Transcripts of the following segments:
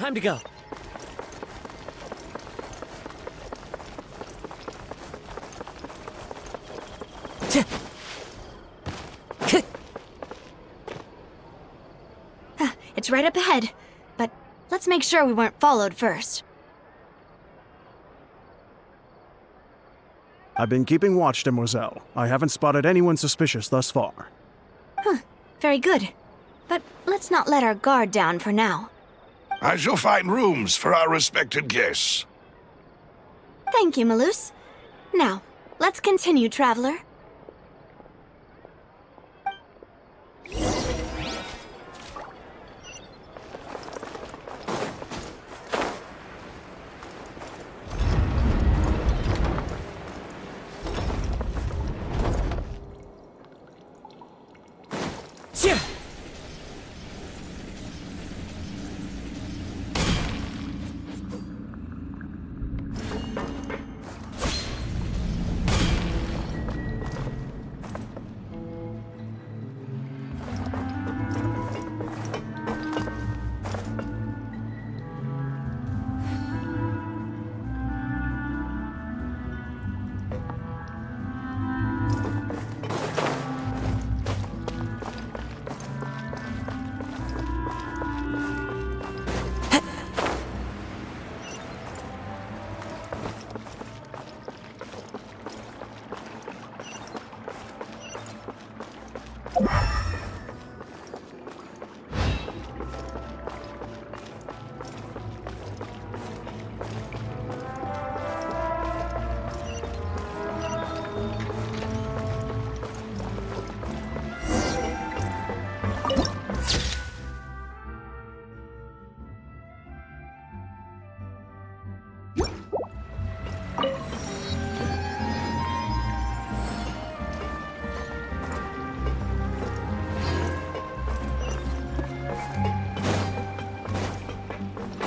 Time to go. It's right up ahead, but let's make sure we weren't followed first. I've been keeping watch, Demoiselle. I haven't spotted anyone suspicious thus far. Very good. But let's not let our guard down for now. I shall find rooms for our respected guests. Thank you, Malus. Now, let's continue, traveler.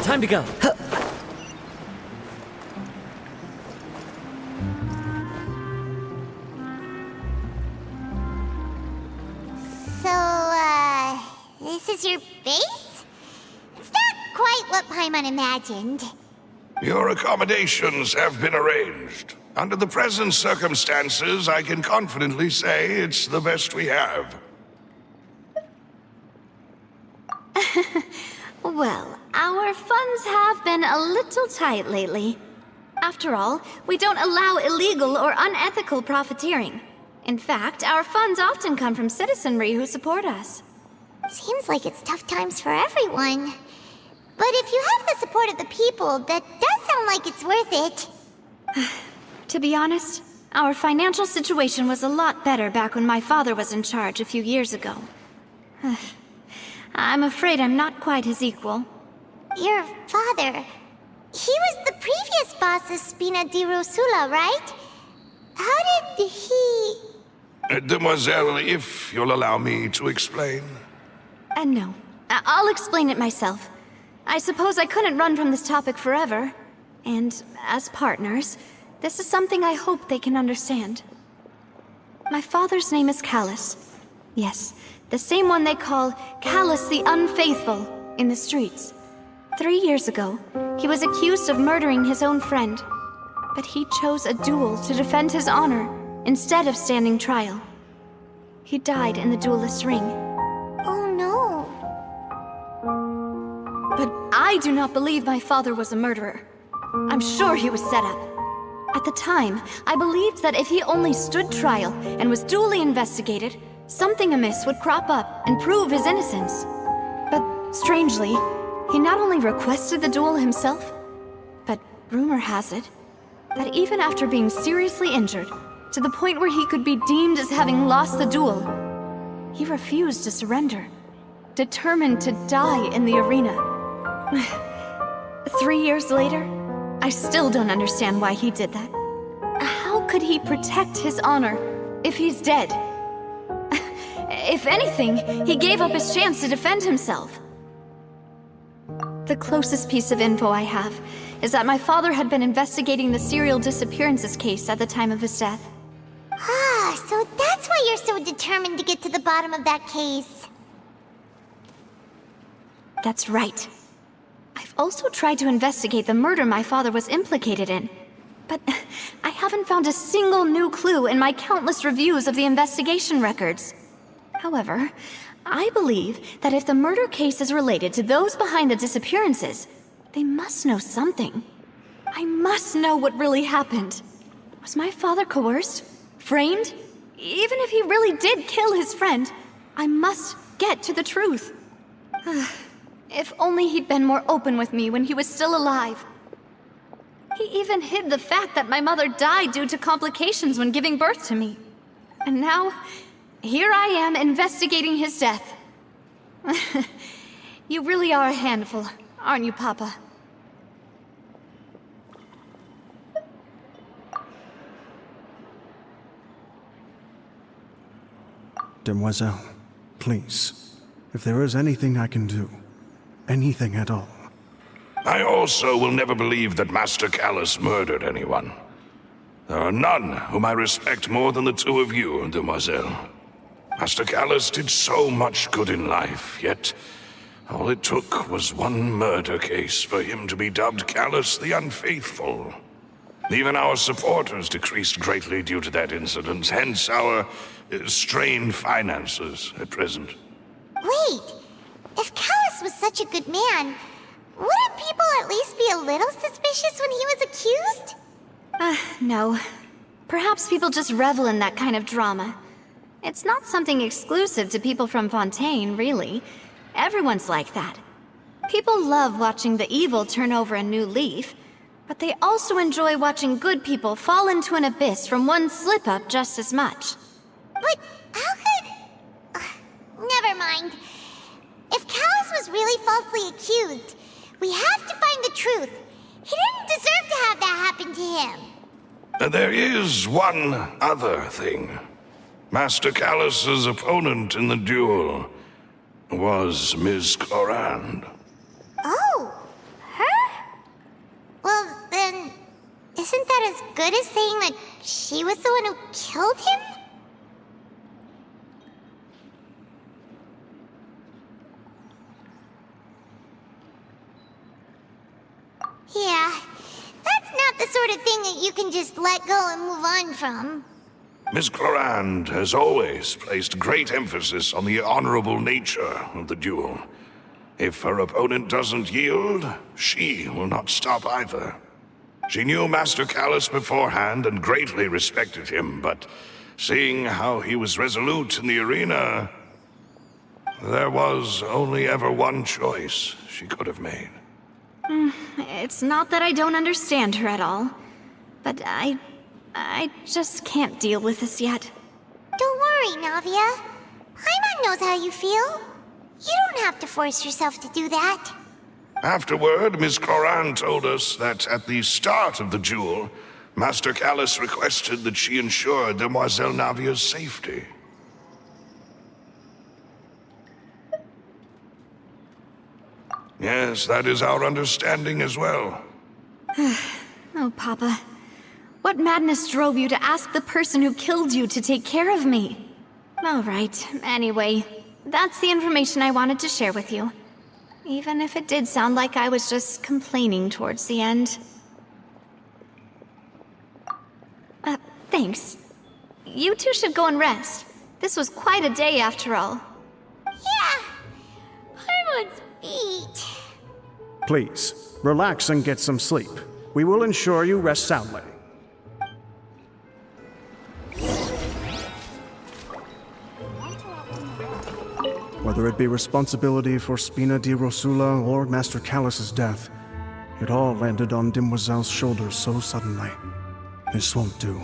Time to go. This is your base? It's not quite what Paimon imagined. Your accommodations have been arranged. Under the present circumstances, I can confidently say it's the best we have. Well, our funds have been a little tight lately. After all, we don't allow illegal or unethical profiteering. In fact, our funds often come from citizenry who support us. Seems like it's tough times for everyone. But if you have the support of the people, that does sound like it's worth it. To be honest, our financial situation was a lot better back when my father was in charge a few years ago. I'm afraid I'm not quite his equal. Your father... he was the previous boss of Spina di Rosula, right? How did he... Demoiselle, if you'll allow me to explain. No. I'll explain it myself. I suppose I couldn't run from this topic forever. And as partners, this is something I hope they can understand. My father's name is Callus. Yes, the same one they call Callus the Unfaithful in the streets. 3 years ago, he was accused of murdering his own friend. But he chose a duel to defend his honor instead of standing trial. He died in the duelist's ring. Oh no. But I do not believe my father was a murderer. I'm sure he was set up. At the time, I believed that if he only stood trial and was duly investigated, something amiss would crop up and prove his innocence. But strangely, he not only requested the duel himself, but rumor has it that even after being seriously injured, to the point where he could be deemed as having lost the duel, he refused to surrender, determined to die in the arena. 3 years later, I still don't understand why he did that. How could he protect his honor if he's dead? If anything, he gave up his chance to defend himself. The closest piece of info I have is that my father had been investigating the serial disappearances case at the time of his death. Ah, so that's why you're so determined to get to the bottom of that case. That's right. I've also tried to investigate the murder my father was implicated in. But I haven't found a single new clue in my countless reviews of the investigation records. However, I believe that if the murder case is related to those behind the disappearances, they must know something. I must know what really happened. Was my father coerced? Framed? Even if he really did kill his friend, I must get to the truth. If only he'd been more open with me when he was still alive. He even hid the fact that my mother died due to complications when giving birth to me. And now, here I am investigating his death. You really are a handful, aren't you, Papa? Demoiselle, please, if there is anything I can do, anything at all. I also will never believe that Master Callus murdered anyone. There are none whom I respect more than the two of you, Demoiselle. Master Callus did so much good in life, yet all it took was one murder case for him to be dubbed Callus the Unfaithful. Even our supporters decreased greatly due to that incident, hence our strained finances at present. Wait, if Callus was such a good man, wouldn't people at least be a little suspicious when he was accused? No. Perhaps people just revel in that kind of drama. It's not something exclusive to people from Fontaine, really. Everyone's like that. People love watching the evil turn over a new leaf, but they also enjoy watching good people fall into an abyss from one slip-up just as much. But how could... never mind. If Callus was really falsely accused, we have to find the truth. He didn't deserve to have that happen to him. There is one other thing. Master Callus's opponent in the duel was Ms. Clorand. Oh, her? Well, then, isn't that as good as saying that she was the one who killed him? Yeah, that's not the sort of thing that you can just let go and move on from. Miss Clorand has always placed great emphasis on the honorable nature of the duel. If her opponent doesn't yield, she will not stop either. She knew Master Callus beforehand and greatly respected him, but seeing how he was resolute in the arena, there was only ever one choice she could have made. It's not that I don't understand her at all, but I just can't deal with this yet. Don't worry, Navia. Paimon knows how you feel. You don't have to force yourself to do that. Afterward, Miss Clorand told us that at the start of the duel, Master Callus requested that she ensure Demoiselle Navia's safety. Yes, that is our understanding as well. Oh, Papa. What madness drove you to ask the person who killed you to take care of me? All right, anyway, that's the information I wanted to share with you. Even if it did sound like I was just complaining towards the end. Thanks. You two should go and rest. This was quite a day after all. Yeah, Paimon's beat. Please, relax and get some sleep. We will ensure you rest soundly. Whether it be responsibility for Spina di Rosula or Master Callus's death, it all landed on Demoiselle's shoulders so suddenly. This won't do.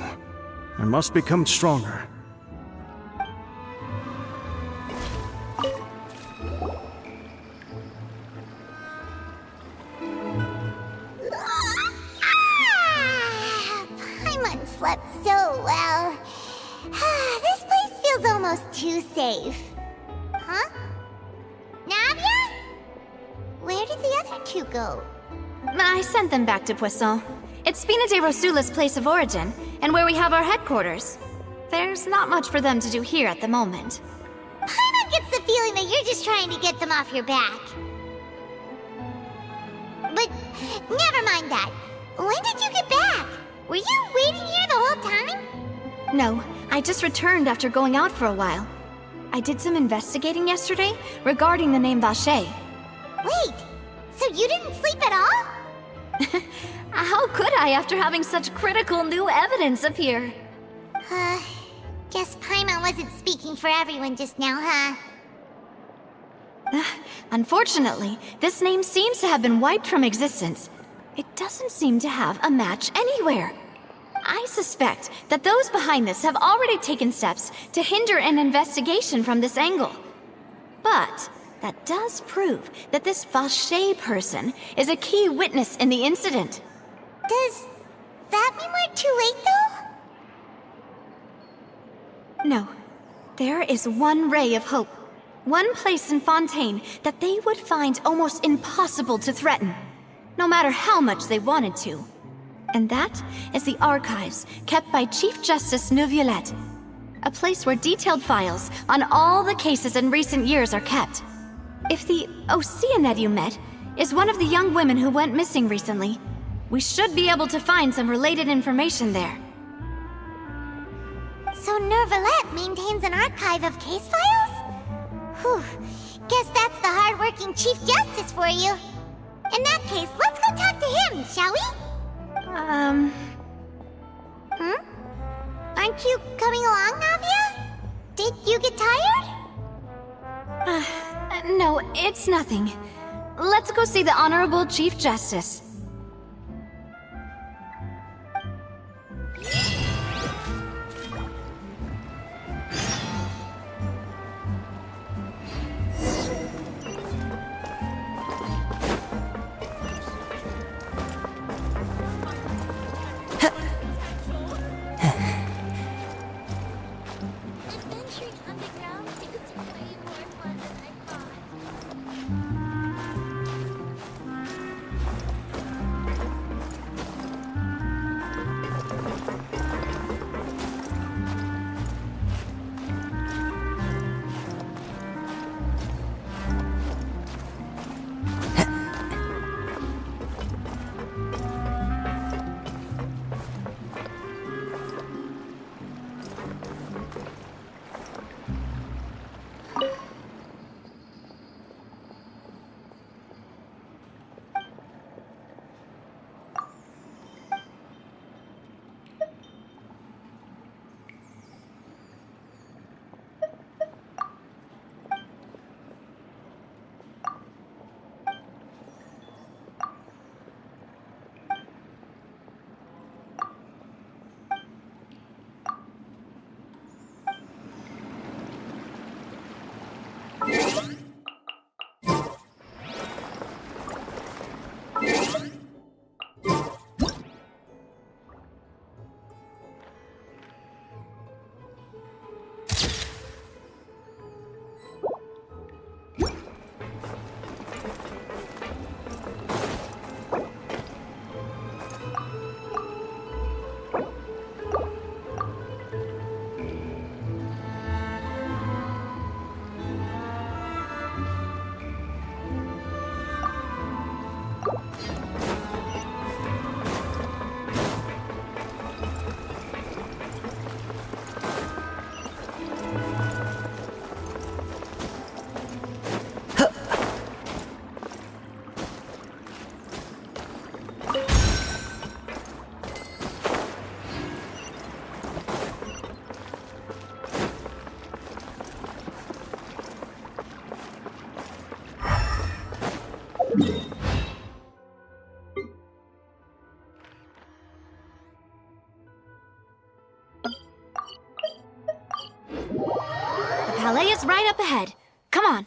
I must become stronger. Paimon slept so well. This place feels almost too safe. Huh? Navia? Where did the other two go? I sent them back to Poisson. It's Spina di Rosula's place of origin, and where we have our headquarters. There's not much for them to do here at the moment. Paimon gets the feeling that you're just trying to get them off your back. Never mind that. When did you get back? Were you waiting here the whole time? No, I just returned after going out for a while. I did some investigating yesterday regarding the name Vache. Wait, so you didn't sleep at all? How could I after having such critical new evidence appear? Guess Paimon wasn't speaking for everyone just now, huh? Unfortunately, this name seems to have been wiped from existence. It doesn't seem to have a match anywhere. I suspect that those behind this have already taken steps to hinder an investigation from this angle. But that does prove that this Vache person is a key witness in the incident. Does that mean we're too late, though? No. There is one ray of hope. One place in Fontaine that they would find almost impossible to threaten, no matter how much they wanted to. And that is the archives kept by Chief Justice Neuvillette. A place where detailed files on all the cases in recent years are kept. If the Oceanette you met is one of the young women who went missing recently, we should be able to find some related information there. So Neuvillette maintains an archive of case files? Whew, guess that's the hard-working Chief Justice for you. In that case, let's go talk to him, shall we? Aren't you coming along, Navia? Did you get tired? No, it's nothing. Let's go see the Honorable Chief Justice. Adventuring underground is way more fun than I thought. Palais is right up ahead. Come on.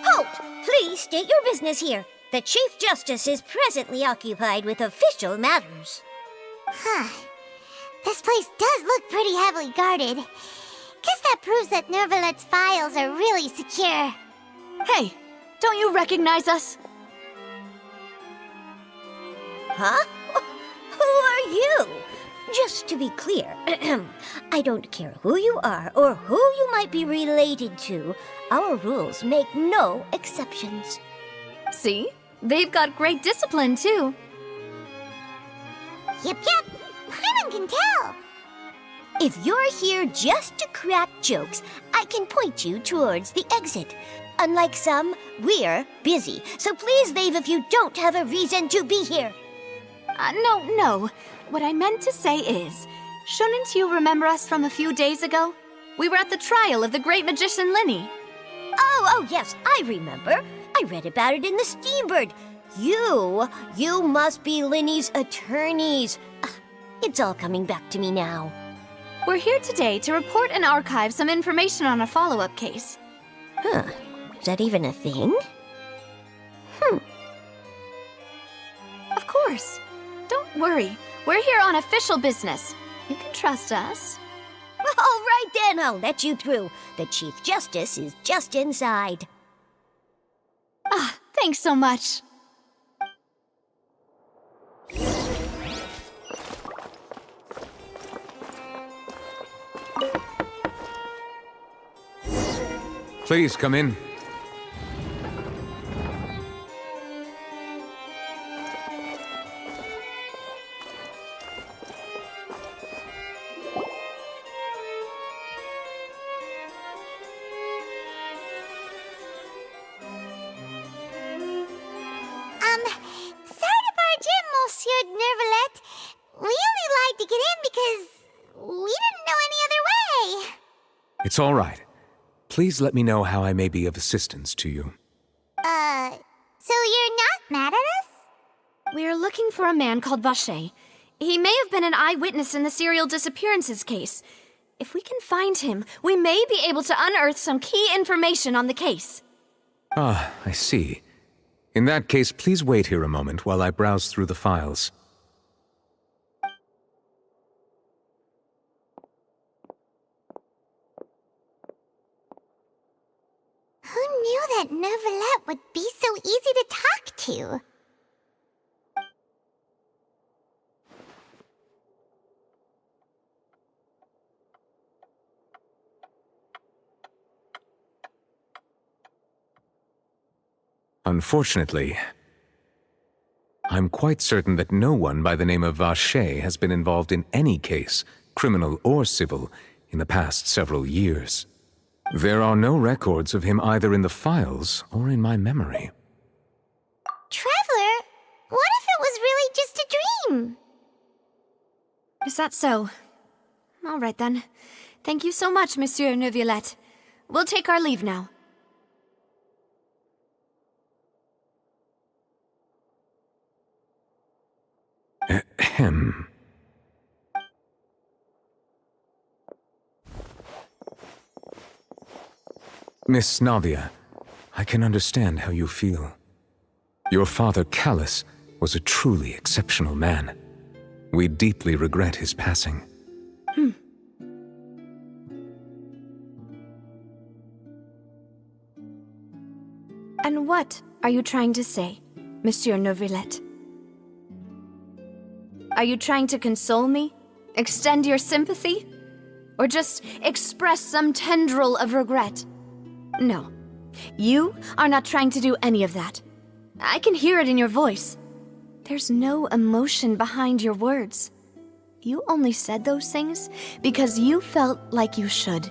Halt! Please state your business here. The Chief Justice is presently occupied with official matters. Huh. This place does look pretty heavily guarded. Guess that proves that Nervalet's files are really secure. Hey, don't you recognize us? Huh? Who are you? Just to be clear, I don't care who you are or who you might be related to. Our rules make no exceptions. See? They've got great discipline, too. Yep. Paimon can tell. If you're here just to crack jokes, I can point you towards the exit. Unlike some, we're busy, so please leave if you don't have a reason to be here. No. What I meant to say is, shouldn't you remember us from a few days ago? We were at the trial of the great magician Linny. Oh, yes, I remember. I read about it in the Steambird. You must be Linny's attorneys. It's all coming back to me now. We're here today to report and archive some information on a follow-up case. Huh, is that even a thing? Of course. Don't worry. We're here on official business. You can trust us. All right then, I'll let you through. The Chief Justice is just inside. Thanks so much. Please come in. Sorry to barge in, Monsieur Nervalet. We only lied to get in because we didn't know any other way. It's all right. Please let me know how I may be of assistance to you. So you're not mad at us? We're looking for a man called Vache. He may have been an eyewitness in the serial disappearances case. If we can find him, we may be able to unearth some key information on the case. Ah, I see. In that case, please wait here a moment while I browse through the files. Who knew that Nervalet would be so easy to talk to? Unfortunately, I'm quite certain that no one by the name of Vache has been involved in any case, criminal or civil, in the past several years. There are no records of him either in the files or in my memory. Traveler, what if it was really just a dream? Is that so? All right then. Thank you so much, Monsieur Neuvillette. We'll take our leave now. Ahem. Miss Navia, I can understand how you feel. Your father, Callus, was a truly exceptional man. We deeply regret his passing. And what are you trying to say, Monsieur Neuvillette? Are you trying to console me? Extend your sympathy? Or just express some tendril of regret? No. You are not trying to do any of that. I can hear it in your voice. There's no emotion behind your words. You only said those things because you felt like you should.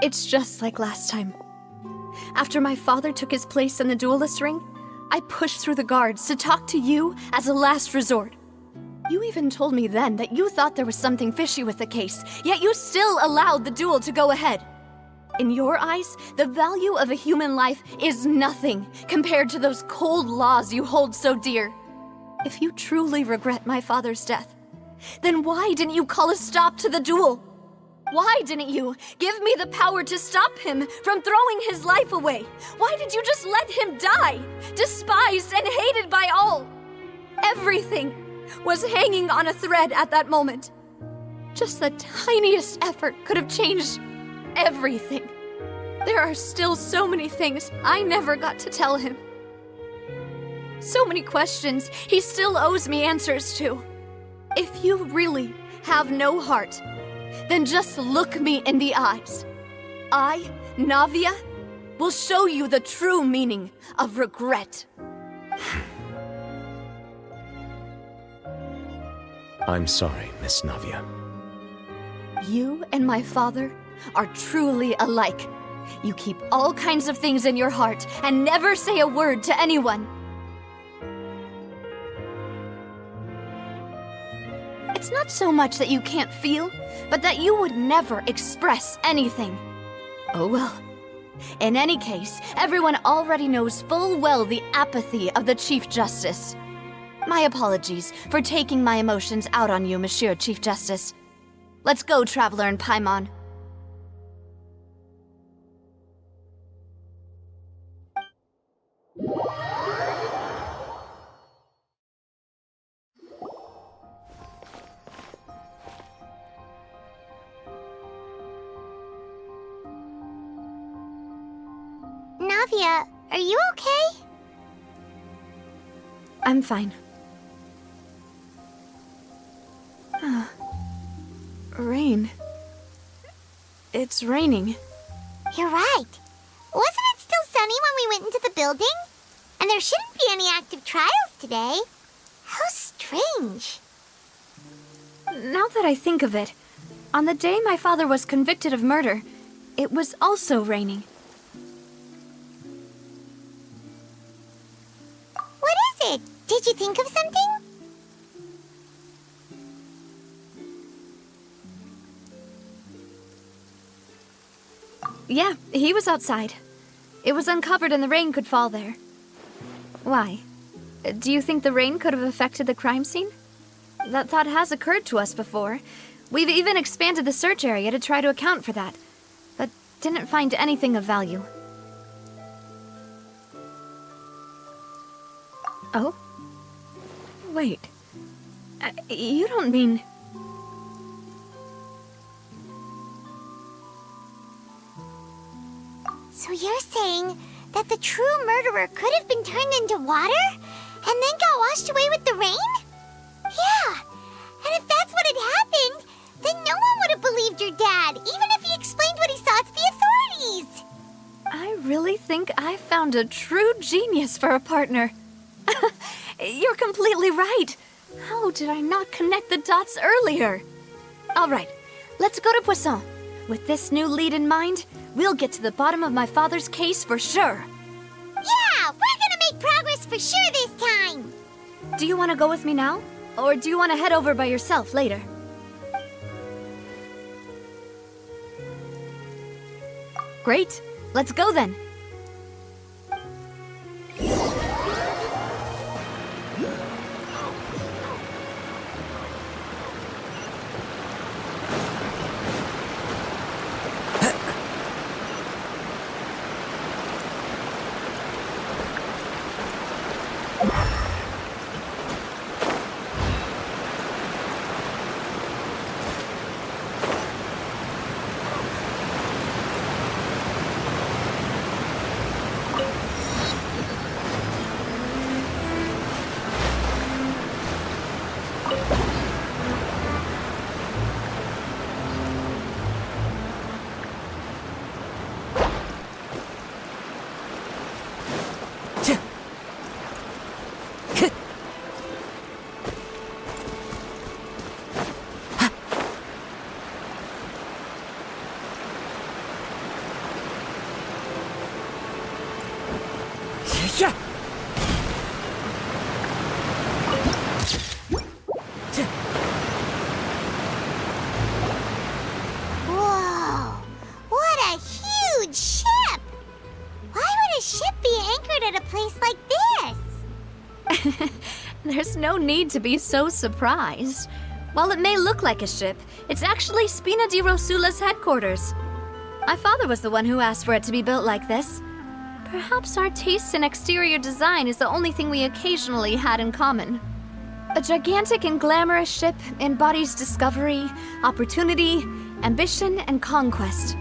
It's just like last time. After my father took his place in the duelist ring, I pushed through the guards to talk to you as a last resort. You even told me then that you thought there was something fishy with the case, yet you still allowed the duel to go ahead. In your eyes, the value of a human life is nothing compared to those cold laws you hold so dear. If you truly regret my father's death, then why didn't you call a stop to the duel? Why didn't you give me the power to stop him from throwing his life away? Why did you just let him die, despised and hated by all? Everything was hanging on a thread at that moment. Just the tiniest effort could have changed everything. There are still so many things I never got to tell him. So many questions he still owes me answers to. If you really have no heart, then just look me in the eyes. I, Navia, will show you the true meaning of regret. I'm sorry, Miss Navia. You and my father are truly alike. You keep all kinds of things in your heart and never say a word to anyone. It's not so much that you can't feel, but that you would never express anything. Oh well. In any case, everyone already knows full well the apathy of the Chief Justice. My apologies for taking my emotions out on you, Monsieur Chief Justice. Let's go, Traveler and Paimon. Navia, are you okay? I'm fine. Rain. It's raining. You're right. Wasn't it still sunny when we went into the building? And there shouldn't be any active trials today. How strange. Now that I think of it, on the day my father was convicted of murder, it was also raining. What is it? Did you think of something? Yeah, he was outside. It was uncovered and the rain could fall there. Why? Do you think the rain could have affected the crime scene? That thought has occurred to us before. We've even expanded the search area to try to account for that, but didn't find anything of value. Oh? Wait. You don't mean... So you're saying that the true murderer could have been turned into water and then got washed away with the rain? Yeah, and if that's what had happened, then no one would have believed your dad, even if he explained what he saw to the authorities. I really think I found a true genius for a partner. You're completely right. How did I not connect the dots earlier? All right, let's go to Poisson. With this new lead in mind, we'll get to the bottom of my father's case for sure. Yeah, we're gonna make progress for sure this time. Do you want to go with me now? Or do you want to head over by yourself later? Great, let's go then. Whoa, what a huge ship! Why would a ship be anchored at a place like this? There's no need to be so surprised. While it may look like a ship, it's actually Spina di Rosula's headquarters. My father was the one who asked for it to be built like this. Perhaps our taste in exterior design is the only thing we occasionally had in common. A gigantic and glamorous ship embodies discovery, opportunity, ambition, and conquest.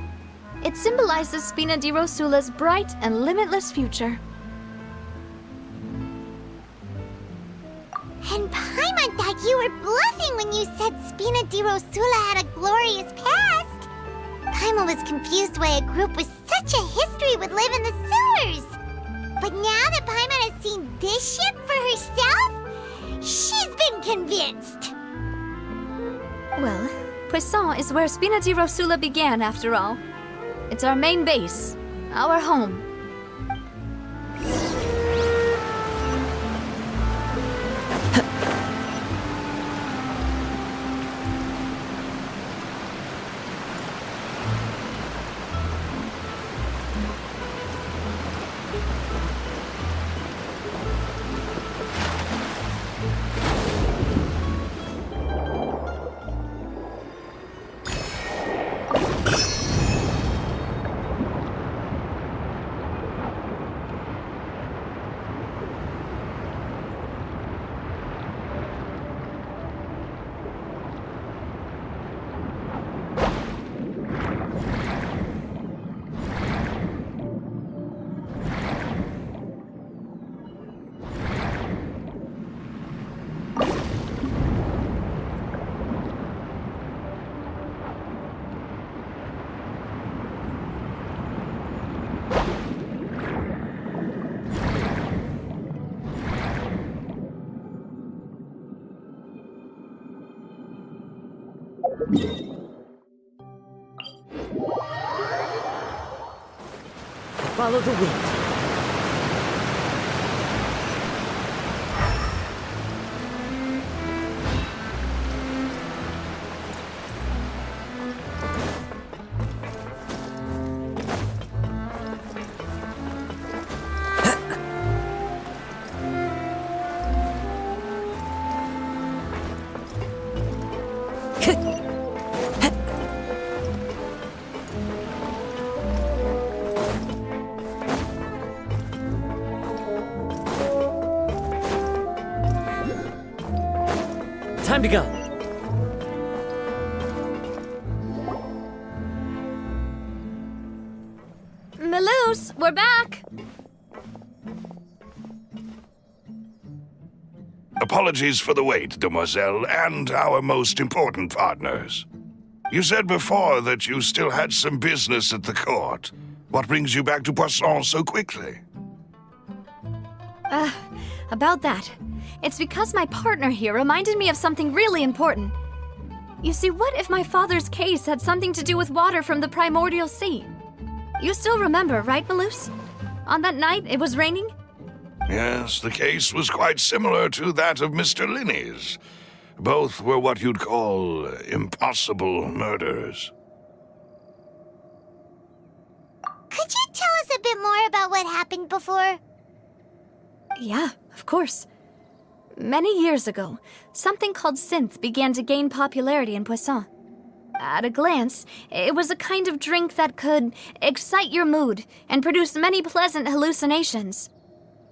It symbolizes Spina di Rosula's bright and limitless future. And Paimon thought you were bluffing when you said Spina di Rosula had a glorious past. Paimon was confused why a group with such a history would live in the sewers. But now that Paimon has seen this ship for herself, she's been convinced. Well, Poisson is where Spina di Rosula began, after all. It's our main base, our home. Follow the wind. Time to go. Melus, we're back! Apologies for the wait, demoiselle, and our most important partners. You said before that you still had some business at the court. What brings you back to Poisson so quickly? About that. It's because my partner here reminded me of something really important. You see, what if my father's case had something to do with water from the primordial sea? You still remember, right, Melus? On that night, it was raining? Yes, the case was quite similar to that of Mr. Linney's. Both were what you'd call impossible murders. Could you tell us a bit more about what happened before? Yeah, of course. Many years ago, something called synth began to gain popularity in Poisson. At a glance, it was a kind of drink that could excite your mood and produce many pleasant hallucinations.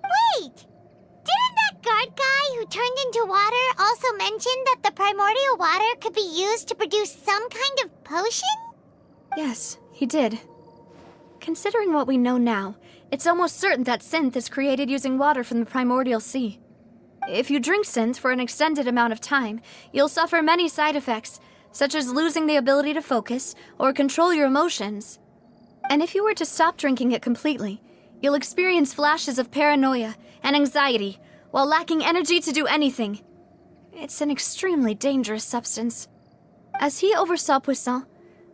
Wait! Didn't that guard guy who turned into water also mention that the primordial water could be used to produce some kind of potion? Yes, he did. Considering what we know now, it's almost certain that synth is created using water from the primordial sea. If you drink synth for an extended amount of time, you'll suffer many side effects, such as losing the ability to focus or control your emotions. And if you were to stop drinking it completely, you'll experience flashes of paranoia and anxiety while lacking energy to do anything. It's an extremely dangerous substance. As he oversaw Poisson,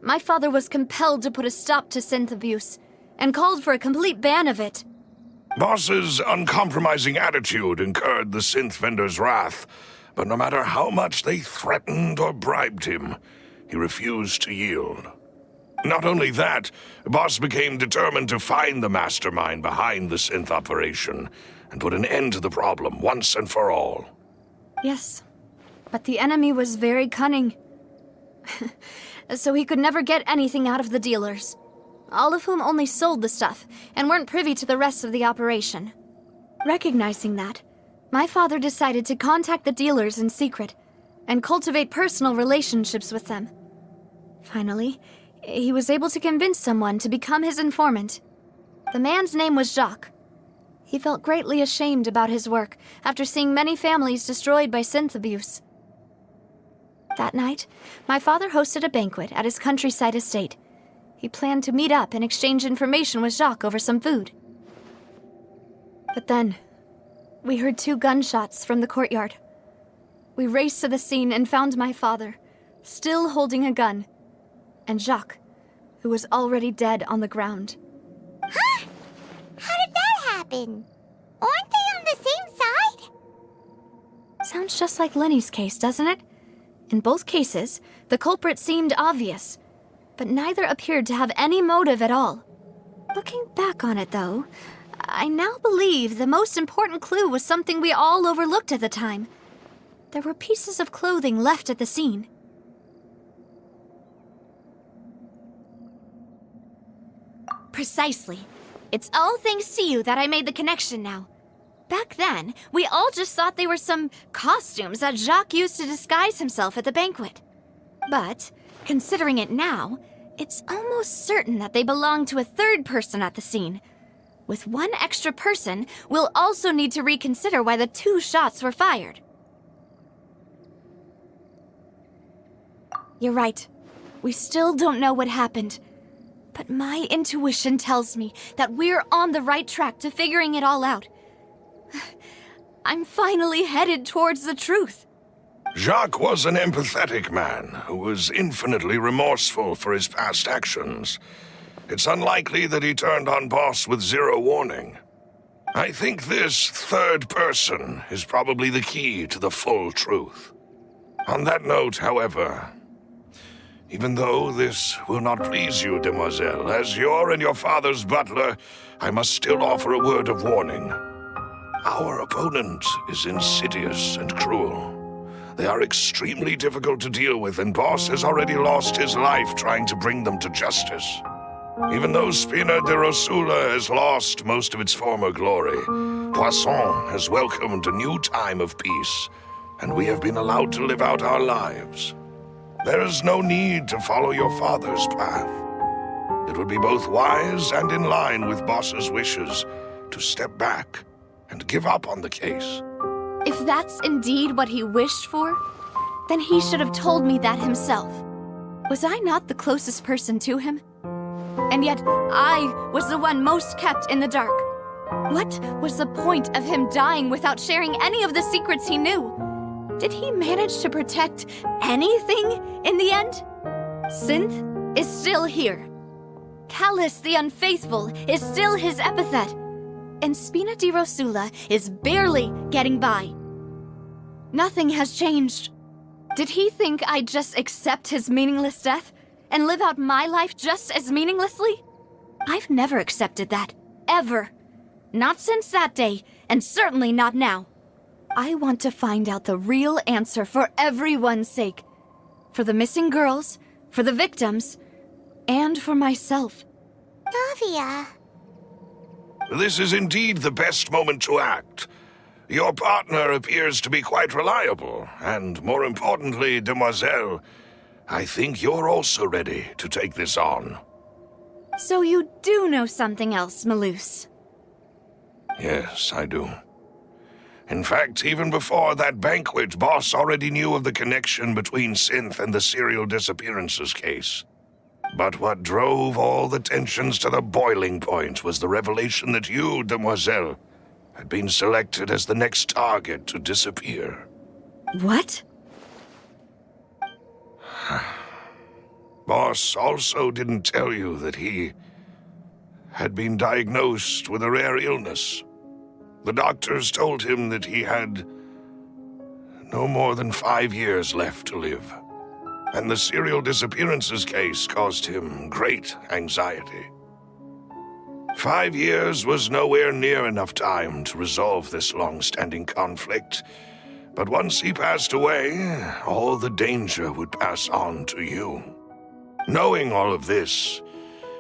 my father was compelled to put a stop to synth abuse and called for a complete ban of it. Boss's uncompromising attitude incurred the synth vendor's wrath, but no matter how much they threatened or bribed him, he refused to yield. Not only that, Boss became determined to find the mastermind behind the synth operation and put an end to the problem once and for all. Yes, but the enemy was very cunning. So he could never get anything out of the dealers, all of whom only sold the stuff and weren't privy to the rest of the operation. Recognizing that, My father decided to contact the dealers in secret and cultivate personal relationships with them. Finally, he was able to convince someone to become his informant. The man's name was Jacques. He felt greatly ashamed about his work after seeing many families destroyed by synth abuse. That night, my father hosted a banquet at his countryside estate. He planned to meet up and exchange information with Jacques over some food. But then, we heard 2 gunshots from the courtyard. We raced to the scene and found my father, still holding a gun, and Jacques, who was already dead on the ground. Huh? How did that happen? Aren't they on the same side? Sounds just like Lenny's case, doesn't it? In both cases, the culprit seemed obvious, but neither appeared to have any motive at all. Looking back on it, though, I now believe the most important clue was something we all overlooked at the time. There were pieces of clothing left at the scene. Precisely. It's all thanks to you that I made the connection now. Back then, we all just thought they were some costumes that Jacques used to disguise himself at the banquet. But, considering it now, it's almost certain that they belong to a third person at the scene. With one extra person, we'll also need to reconsider why the 2 shots were fired. You're right. We still don't know what happened. But my intuition tells me that we're on the right track to figuring it all out. I'm finally headed towards the truth. Jacques was an empathetic man who was infinitely remorseful for his past actions. It's unlikely that he turned on Boss with 0 warning. I think this third person is probably the key to the full truth. On that note, however, even though this will not please you, demoiselle, as your and your father's butler, I must still offer a word of warning. Our opponent is insidious and cruel. They are extremely difficult to deal with, and Boss has already lost his life trying to bring them to justice. Even though Spina de Rosula has lost most of its former glory, Poisson has welcomed a new time of peace, and we have been allowed to live out our lives. There is no need to follow your father's path. It would be both wise and in line with Boss's wishes to step back and give up on the case. If that's indeed what he wished for, then he should have told me that himself. Was I not the closest person to him? And yet, I was the one most kept in the dark. What was the point of him dying without sharing any of the secrets he knew? Did he manage to protect anything in the end? Synth is still here. Callus the Unfaithful is still his epithet. And Spina di Rosula is barely getting by. Nothing has changed. Did he think I'd just accept his meaningless death and live out my life just as meaninglessly? I've never accepted that. Ever. Not since that day, and certainly not now. I want to find out the real answer for everyone's sake. For the missing girls, for the victims, and for myself. Navia. This is indeed the best moment to act. Your partner appears to be quite reliable, and more importantly, demoiselle, I think you're also ready to take this on. So you do know something else, Maloose? Yes, I do. In fact, even before that banquet, Boss already knew of the connection between Synth and the serial disappearances case. But what drove all the tensions to the boiling point was the revelation that you, demoiselle, had been selected as the next target to disappear. What? Boss also didn't tell you that he had been diagnosed with a rare illness. The doctors told him that he had no more than 5 years left to live. And the serial disappearances case caused him great anxiety. 5 years was nowhere near enough time to resolve this long-standing conflict, but once he passed away, all the danger would pass on to you. Knowing all of this,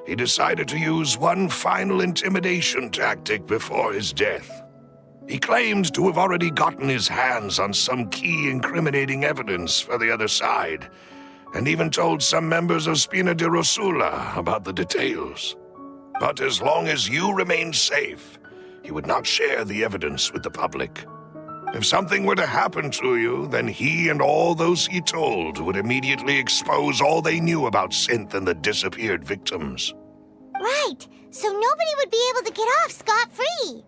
he decided to use one final intimidation tactic before his death. He claimed to have already gotten his hands on some key incriminating evidence for the other side, and even told some members of Spina di Rosula about the details. But as long as you remained safe, he would not share the evidence with the public. If something were to happen to you, then he and all those he told would immediately expose all they knew about Synth and the disappeared victims. Right, so nobody would be able to get off scot-free.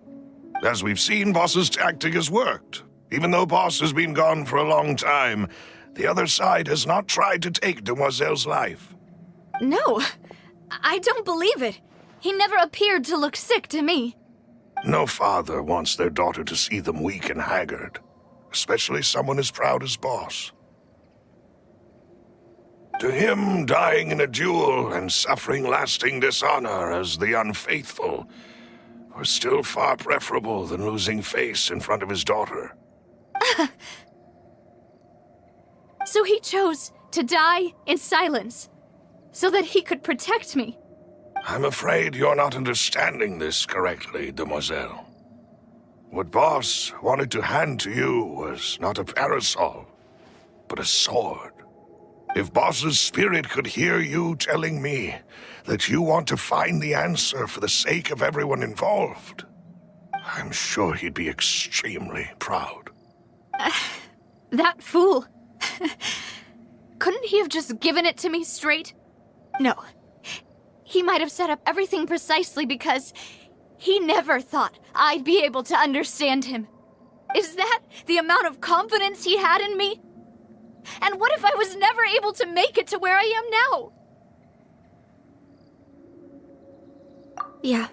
As we've seen, Boss's tactic has worked. Even though Boss has been gone for a long time, the other side has not tried to take Demoiselle's life. No, I don't believe it. He never appeared to look sick to me. No father wants their daughter to see them weak and haggard, especially someone as proud as Boss. To him, dying in a duel and suffering lasting dishonor as the unfaithful was still far preferable than losing face in front of his daughter. So he chose to die in silence, so that he could protect me. I'm afraid you're not understanding this correctly, Demoiselle. What Boss wanted to hand to you was not a parasol, but a sword. If Boss's spirit could hear you telling me that you want to find the answer for the sake of everyone involved, I'm sure he'd be extremely proud. That fool. Couldn't he have just given it to me straight? No. He might have set up everything precisely because he never thought I'd be able to understand him. Is that the amount of confidence he had in me? And what if I was never able to make it to where I am now? Yeah.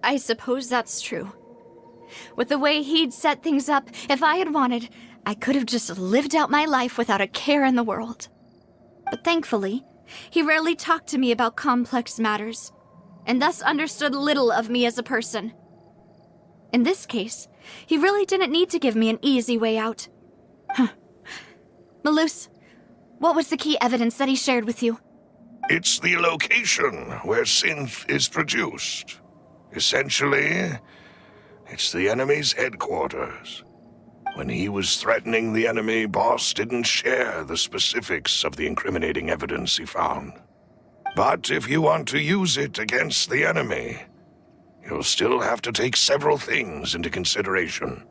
I suppose that's true. With the way he'd set things up, if I had wanted, I could have just lived out my life without a care in the world. But thankfully, he rarely talked to me about complex matters, and thus understood little of me as a person. In this case, he really didn't need to give me an easy way out. Malus, what was the key evidence that he shared with you? It's the location where Synth is produced. Essentially, it's the enemy's headquarters. When he was threatening the enemy, Boss didn't share the specifics of the incriminating evidence he found. But if you want to use it against the enemy, you'll still have to take several things into consideration.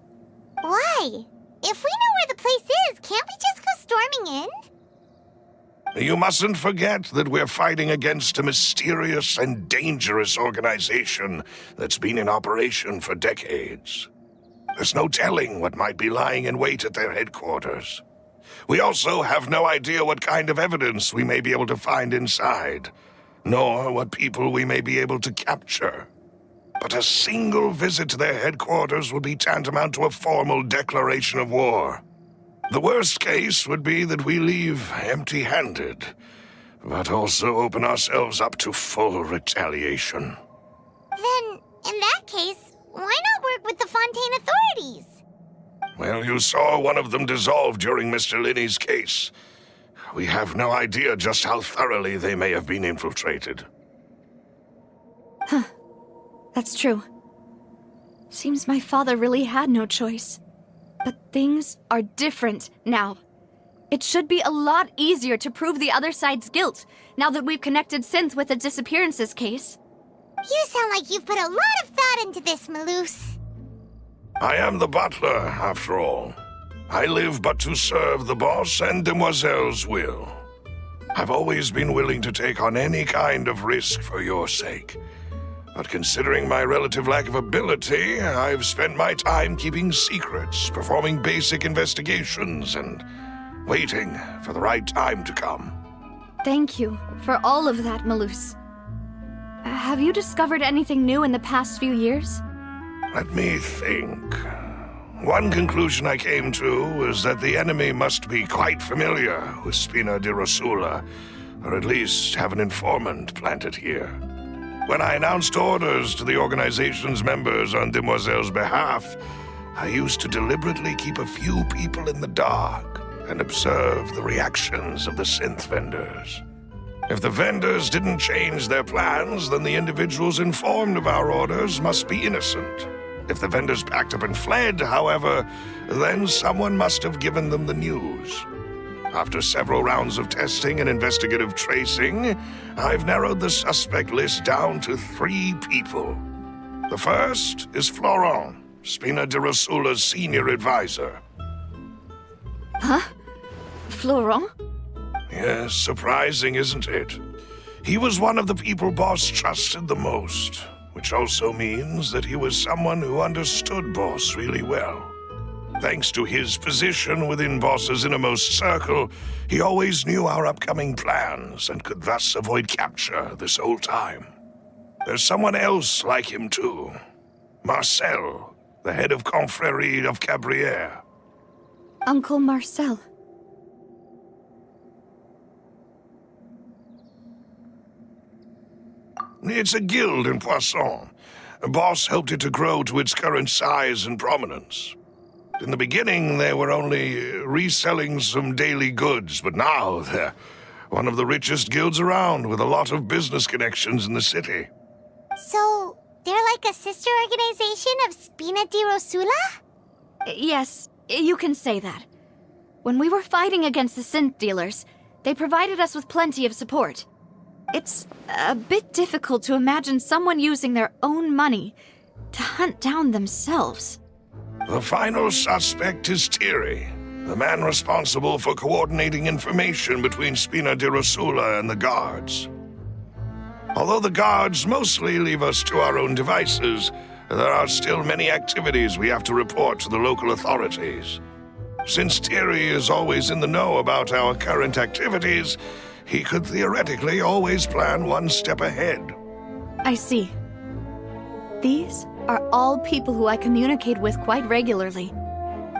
Why? If we know where the place is, can't we just go storming in? You mustn't forget that we're fighting against a mysterious and dangerous organization that's been in operation for decades. There's no telling what might be lying in wait at their headquarters. We also have no idea what kind of evidence we may be able to find inside, nor what people we may be able to capture. But a single visit to their headquarters would be tantamount to a formal declaration of war. The worst case would be that we leave empty-handed, but also open ourselves up to full retaliation. Then, in that case, why not work with the Fontaine authorities? Well, you saw one of them dissolve during Mr. Linney's case. We have no idea just how thoroughly they may have been infiltrated. That's true. Seems my father really had no choice. But things are different now. It should be a lot easier to prove the other side's guilt, now that we've connected Synth with the disappearances case. You sound like you've put a lot of thought into this, Malus. I am the butler, after all. I live but to serve the boss and Demoiselle's will. I've always been willing to take on any kind of risk for your sake. But considering my relative lack of ability, I've spent my time keeping secrets, performing basic investigations, and waiting for the right time to come. Thank you for all of that, Malus. Have you discovered anything new in the past few years? Let me think. One conclusion I came to was that the enemy must be quite familiar with Spina di Rosula, or at least have an informant planted here. When I announced orders to the organization's members on Demoiselle's behalf, I used to deliberately keep a few people in the dark and observe the reactions of the synth vendors. If the vendors didn't change their plans, then the individuals informed of our orders must be innocent. If the vendors packed up and fled, however, then someone must have given them the news. After several rounds of testing and investigative tracing, I've narrowed the suspect list down to 3 people. The first is Florent, Spina di Rosula's senior advisor. Huh? Florent? Yes, surprising, isn't it? He was one of the people Boss trusted the most, which also means that he was someone who understood Boss really well. Thanks to his position within Boss's innermost circle, he always knew our upcoming plans and could thus avoid capture this whole time. There's someone else like him too. Marcel, the head of Confrérie of Cabrières. Uncle Marcel. It's a guild in Poisson. Boss helped it to grow to its current size and prominence. In the beginning, they were only reselling some daily goods, but now they're one of the richest guilds around with a lot of business connections in the city. So, they're like a sister organization of Spina di Rosula? Yes, you can say that. When we were fighting against the synth dealers, they provided us with plenty of support. It's a bit difficult to imagine someone using their own money to hunt down themselves. The final suspect is Thierry, the man responsible for coordinating information between Spina di Rosula and the guards. Although the guards mostly leave us to our own devices, there are still many activities we have to report to the local authorities. Since Thierry is always in the know about our current activities, he could theoretically always plan one step ahead. I see. These are all people who I communicate with quite regularly.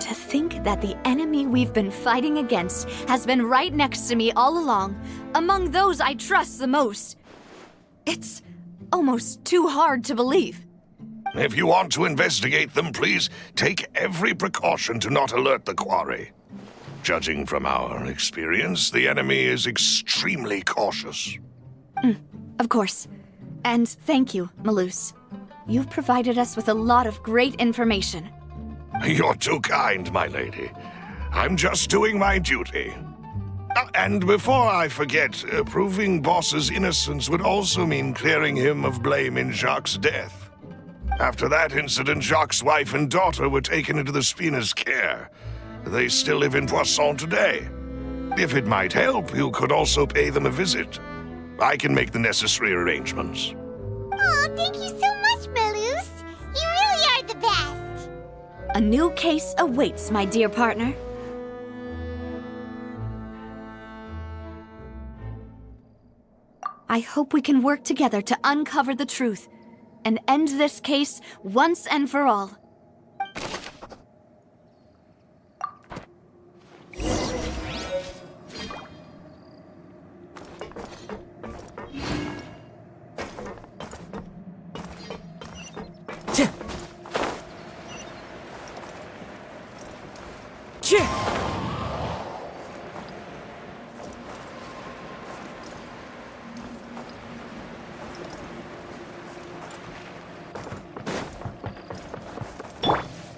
To think that the enemy we've been fighting against has been right next to me all along, among those I trust the most. It's almost too hard to believe. If you want to investigate them, please take every precaution to not alert the quarry. Judging from our experience, the enemy is extremely cautious. Of course. And thank you, Malus. You've provided us with a lot of great information. You're too kind, my lady. I'm just doing my duty. And before I forget, proving Boss's innocence would also mean clearing him of blame in Jacques' death. After that incident, Jacques' wife and daughter were taken into the Spina's care. They still live in Poisson today. If it might help, you could also pay them a visit. I can make the necessary arrangements. Oh, thank you so much, Malus. You really are the best. A new case awaits, my dear partner. I hope we can work together to uncover the truth and end this case once and for all.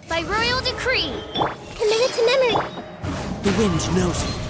By royal decree, committed to memory. The wind knows it.